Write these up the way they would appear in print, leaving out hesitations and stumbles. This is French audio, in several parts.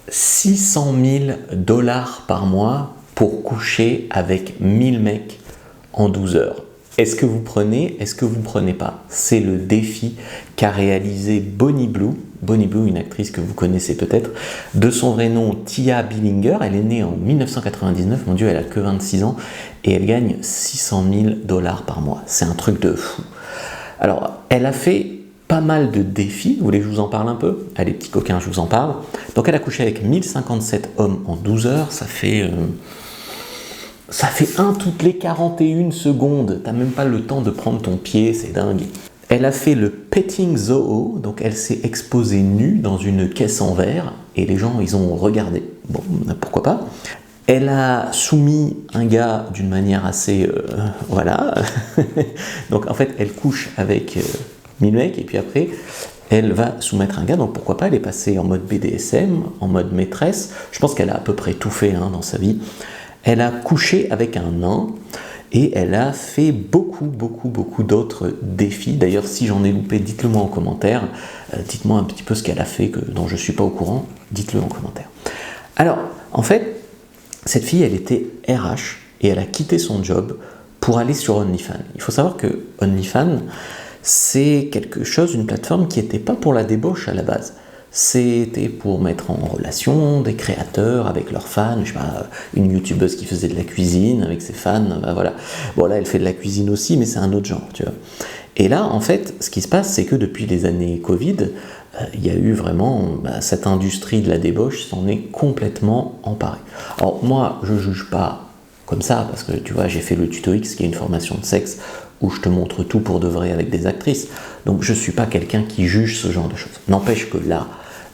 600 000 $ par mois pour coucher avec 1000 mecs en 12 heures. Est-ce que vous prenez, est-ce que vous ne prenez pas? C'est le défi qu'a réalisé Bonnie Blue. Bonnie Blue, une actrice que vous connaissez peut-être, de son vrai nom Tia Billinger. Elle est née en 1999, mon Dieu, elle a que 26 ans et elle gagne 600 000 $ par mois. C'est un truc de fou. Alors, elle a fait pas mal de défis. Vous voulez que je vous en parle un peu? Allez, petits coquins, je vous en parle. Donc, elle a couché avec 1057 hommes en 12 heures. Ça fait 1 toutes les 41 secondes. T'as même pas le temps de prendre ton pied, c'est dingue. Elle a fait le petting zoo, donc elle s'est exposée nue dans une caisse en verre et les gens, ils ont regardé. Bon, pourquoi pas. Elle a soumis un gars d'une manière assez... voilà. Donc en fait, elle couche avec 1000 mecs et puis après, elle va soumettre un gars. Donc pourquoi pas, elle est passée en mode BDSM, en mode maîtresse. Je pense qu'elle a à peu près tout fait dans sa vie. Elle a couché avec un nain et elle a fait beaucoup d'autres défis. D'ailleurs, si j'en ai loupé, dites-le moi en commentaire. Dites-moi un petit peu ce qu'elle a fait dont je ne suis pas au courant. Dites-le en commentaire. Alors, en fait, cette fille, elle était RH et elle a quitté son job pour aller sur OnlyFans. Il faut savoir que OnlyFans, c'est quelque chose, une plateforme qui n'était pas pour la débauche à la base. C'était pour mettre en relation des créateurs avec leurs fans, je sais pas, une youtubeuse qui faisait de la cuisine avec ses fans, ben voilà. Bon là elle fait de la cuisine aussi, mais c'est un autre genre, tu vois. Et là en fait, ce qui se passe, c'est que depuis les années Covid, il y a eu vraiment, cette industrie de la débauche s'en est complètement emparée. Alors moi, je juge pas comme ça, parce que tu vois, j'ai fait le Tuto X, qui est une formation de sexe, où je te montre tout pour de vrai avec des actrices. Donc je ne suis pas quelqu'un qui juge ce genre de choses. N'empêche que là,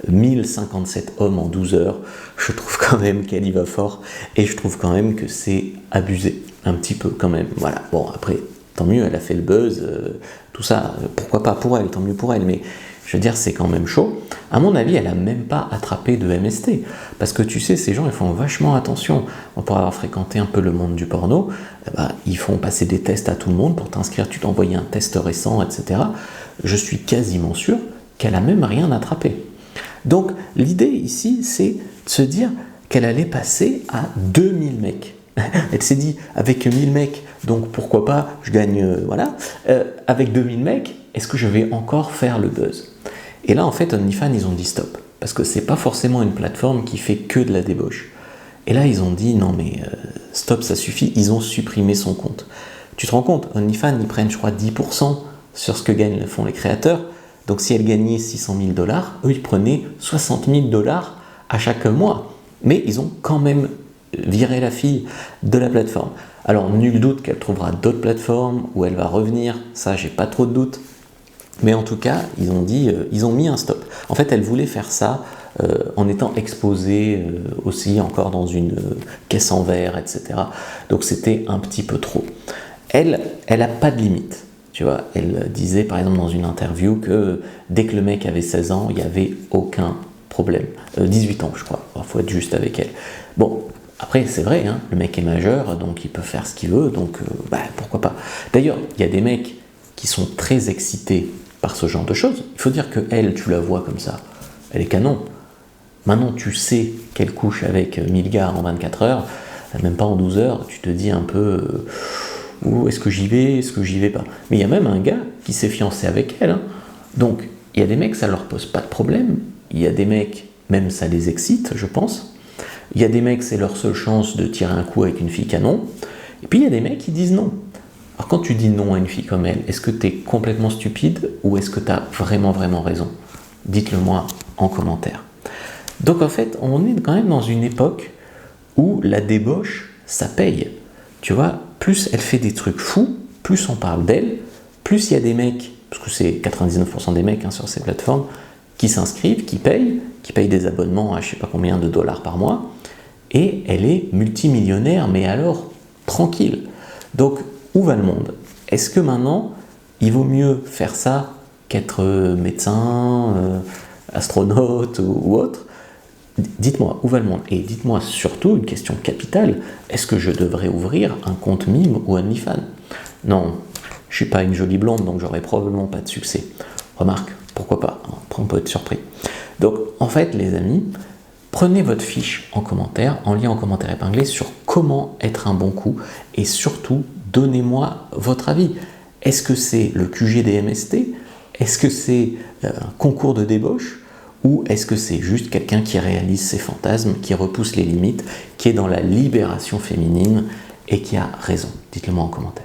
1057 hommes en 12 heures, je trouve quand même qu'elle y va fort, et je trouve quand même que c'est abusé, un petit peu quand même. Voilà, bon après, tant mieux, elle a fait le buzz, tout ça, pourquoi pas pour elle, tant mieux pour elle, mais je veux dire, c'est quand même chaud. À mon avis, elle n'a même pas attrapé de MST. Parce que tu sais, ces gens, ils font vachement attention. Pour avoir fréquenté un peu le monde du porno, ils font passer des tests à tout le monde pour t'inscrire. Tu t'envoies un test récent, etc. Je suis quasiment sûr qu'elle n'a même rien attrapé. Donc, l'idée ici, c'est de se dire qu'elle allait passer à 2000 mecs. Elle s'est dit, avec 1000 mecs, donc pourquoi pas, je gagne, voilà. Avec 2000 mecs, est-ce que je vais encore faire le buzz? Et là, en fait, OnlyFans, ils ont dit stop. Parce que c'est pas forcément une plateforme qui fait que de la débauche. Et là, ils ont dit non, mais stop, ça suffit. Ils ont supprimé son compte. Tu te rends compte, OnlyFans, ils prennent, je crois, 10% sur ce que font les créateurs. Donc, si elle gagnait 600 000 $, eux, ils prenaient 60 000 $ à chaque mois. Mais ils ont quand même viré la fille de la plateforme. Alors, nul doute qu'elle trouvera d'autres plateformes où elle va revenir. Ça, j'ai pas trop de doute. Mais en tout cas, ils ont mis un stop. En fait, elle voulait faire ça en étant exposée aussi encore dans une caisse en verre, etc. Donc c'était un petit peu trop. Elle n'a pas de limite. Tu vois, elle disait par exemple dans une interview que dès que le mec avait 16 ans, il n'y avait aucun problème. 18 ans, je crois. Il faut être juste avec elle. Bon, après, c'est vrai, le mec est majeur, donc il peut faire ce qu'il veut, donc pourquoi pas. D'ailleurs, il y a des mecs qui sont très excités par ce genre de choses. Il faut dire que elle, tu la vois comme ça, elle est canon. Maintenant, tu sais qu'elle couche avec 1000 gars en 24 heures, même pas en 12 heures, tu te dis un peu est-ce que j'y vais, est-ce que j'y vais pas. Mais il y a même un gars qui s'est fiancé avec elle. Donc, il y a des mecs, ça leur pose pas de problème. Il y a des mecs, même ça les excite, je pense. Il y a des mecs, c'est leur seule chance de tirer un coup avec une fille canon. Et puis, il y a des mecs qui disent non. Alors quand tu dis non à une fille comme elle, est-ce que tu es complètement stupide ou est-ce que tu as vraiment raison? Dites-le moi en commentaire. Donc en fait, on est quand même dans une époque où la débauche, ça paye. Tu vois, plus elle fait des trucs fous, plus on parle d'elle, plus il y a des mecs, parce que c'est 99% des mecs sur ces plateformes, qui s'inscrivent, qui payent des abonnements à je sais pas combien de dollars par mois, et elle est multimillionnaire, mais alors tranquille. Donc, où va le monde? Est-ce que maintenant, il vaut mieux faire ça qu'être médecin, astronaute ou autre? Dites-moi, où va le monde? Et dites-moi surtout une question capitale, est-ce que je devrais ouvrir un compte Mime ou OnlyFans? Non, je suis pas une jolie blonde, donc j'aurai probablement pas de succès. Remarque, pourquoi pas? Après, on peut être surpris. Donc, en fait, les amis, Prenez votre fiche en commentaire, en lien en commentaire épinglé sur comment être un bon coup et surtout donnez-moi votre avis. Est-ce que c'est le QG des MST? Est-ce que c'est un concours de débauche? Ou est-ce que c'est juste quelqu'un qui réalise ses fantasmes, qui repousse les limites, qui est dans la libération féminine et qui a raison? Dites-le moi en commentaire.